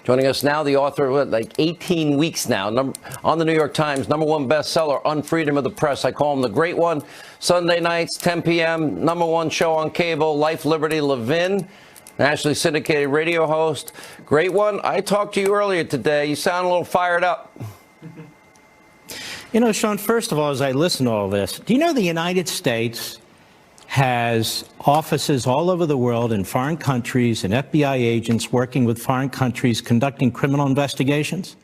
Joining us now, the author of like 18 weeks now, on the New York Times, #1 bestseller on freedom of the press. I call him the Great One. Sunday nights, 10 p.m., #1 show on cable, Life, Liberty, Levin, nationally syndicated radio host. Great One, I talked to you earlier today. You sound a little fired up. You know, Sean, first of all, as I listen to all this, do you know the United States has offices all over the world in foreign countries and FBI agents working with foreign countries conducting criminal investigations?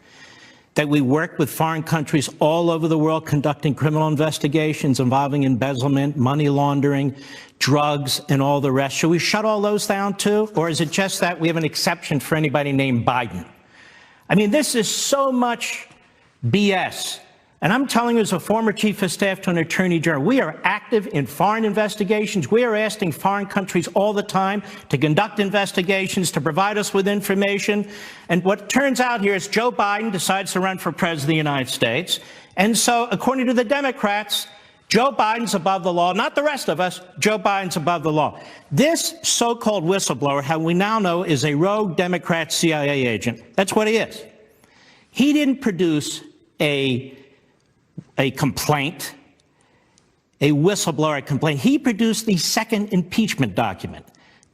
That we work with foreign countries all over the world conducting criminal investigations involving embezzlement, money laundering, drugs, and all the rest. Should we shut all those down too? Or is it just that we have an exception for anybody named Biden? I mean, this is so much BS. And I'm telling you, as a former chief of staff to an attorney general, we are active in foreign investigations. We are asking foreign countries all the time to conduct investigations, to provide us with information. And what turns out here is Joe Biden decides to run for president of the United States. And so, according to the Democrats, Joe Biden's above the law, not the rest of us. Joe Biden's above the law. This so-called whistleblower, how we now know, is a rogue Democrat CIA agent. That's what he is. He didn't produce a complaint, a whistleblower complaint. He produced the second impeachment document.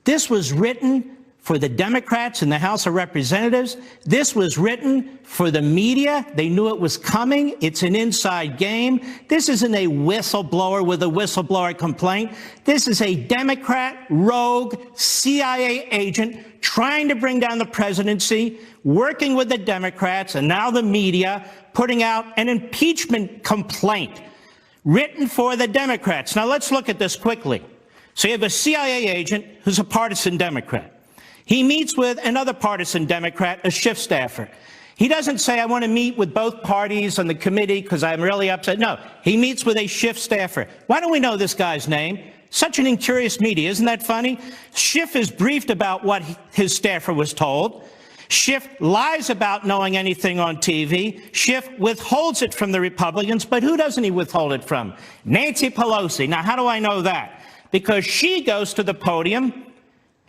This was written for the Democrats in the House of Representatives. This was written for the media. They knew it was coming. It's an inside game. This isn't a whistleblower with a whistleblower complaint. This is a Democrat rogue CIA agent trying to bring down the presidency, working with the Democrats and now the media, putting out an impeachment complaint written for the Democrats. Now, let's look at this quickly. So you have a CIA agent who's a partisan Democrat. He meets with another partisan Democrat, a Schiff staffer. He doesn't say, I want to meet with both parties on the committee because I'm really upset. No, he meets with a Schiff staffer. Why don't we know this guy's name? Such an incurious media. Isn't that funny? Schiff is briefed about what his staffer was told. Schiff lies about knowing anything on TV. Schiff withholds it from the Republicans, but who doesn't he withhold it from? Nancy Pelosi. Now, how do I know that? Because she goes to the podium,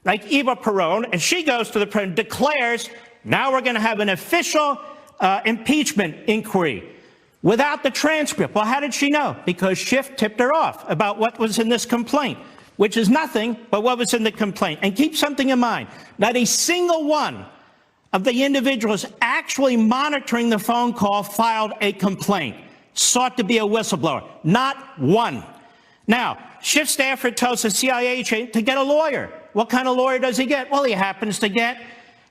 like Eva Peron, and she goes to the podium, declares, now we're going to have an official impeachment inquiry without the transcript. Well, how did she know? Because Schiff tipped her off about what was in this complaint, which is nothing but what was in the complaint. And keep something in mind, not a single one of the individuals actually monitoring the phone call filed a complaint, sought to be a whistleblower. Not one. Now, Schiff staffer tells the CIA agent to get a lawyer. What kind of lawyer does he get? Well, he happens to get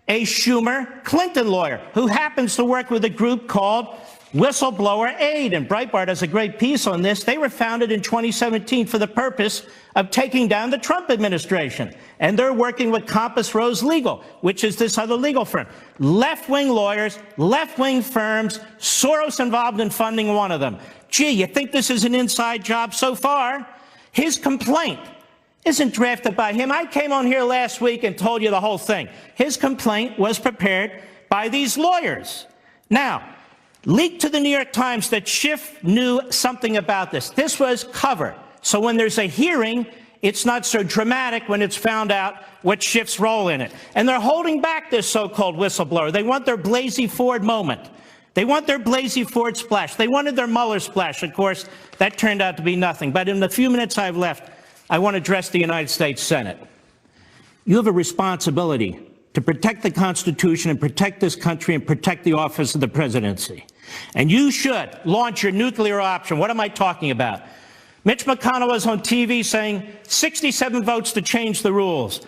a Schumer Clinton lawyer who happens to work with a group called Whistleblower Aid. And Breitbart has a great piece on this. They were founded in 2017 for the purpose of taking down the Trump administration. And they're working with Compass Rose Legal, which is this other legal firm. Left-wing lawyers, left-wing firms, Soros involved in funding one of them. Gee, you think this is an inside job so far? His complaint isn't drafted by him. I came on here last week and told you the whole thing. His complaint was prepared by these lawyers. Now, leaked to the New York Times that Schiff knew something about this. This was cover. So when there's a hearing, it's not so dramatic when it's found out what Schiff's role in it. And they're holding back this so-called whistleblower. They want their Blasey Ford moment. They want their Blasey Ford splash. They wanted their Mueller splash. Of course, that turned out to be nothing. But in the few minutes I've left, I want to address the United States Senate. You have a responsibility to protect the Constitution and protect this country and protect the office of the presidency. And you should launch your nuclear option. What am I talking about? Mitch McConnell was on TV saying 67 votes to change the rules.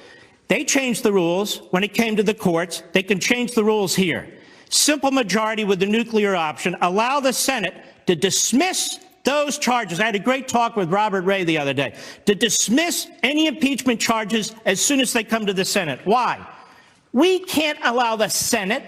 They changed the rules when it came to the courts. They can change the rules here. Simple majority with the nuclear option. Allow the Senate to dismiss those charges. I had a great talk with Robert Ray the other day. To dismiss any impeachment charges as soon as they come to the Senate. Why? We can't allow the Senate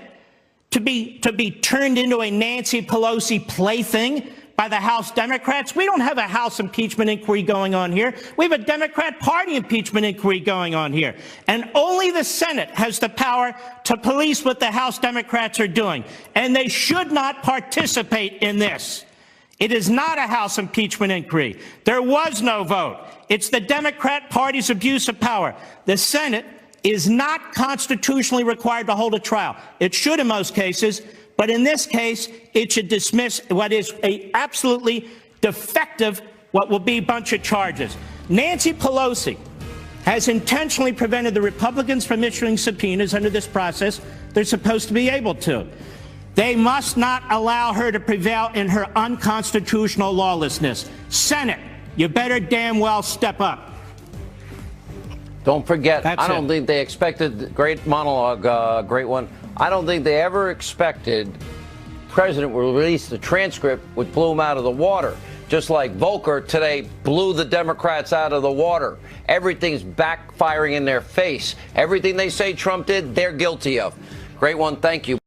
to be turned into a Nancy Pelosi plaything by the House Democrats. We don't have a House impeachment inquiry going on here. We have a Democrat Party impeachment inquiry going on here. And only the Senate has the power to police what the House Democrats are doing. And they should not participate in this. It is not a House impeachment inquiry. There was no vote. It's the Democrat Party's abuse of power. The Senate is not constitutionally required to hold a trial. It should in most cases, but in this case, it should dismiss what is a absolutely defective, what will be a bunch of charges. Nancy Pelosi has intentionally prevented the Republicans from issuing subpoenas under this process. They're supposed to be able to. They must not allow her to prevail in her unconstitutional lawlessness. Senate, you better damn well step up. Don't forget, That's I don't it. think they expected, great monologue, great one. I don't think they ever expected President will release the transcript which blew him out of the water. Just like Volcker today blew the Democrats out of the water. Everything's backfiring in their face. Everything they say Trump did, they're guilty of. Great one. Thank you.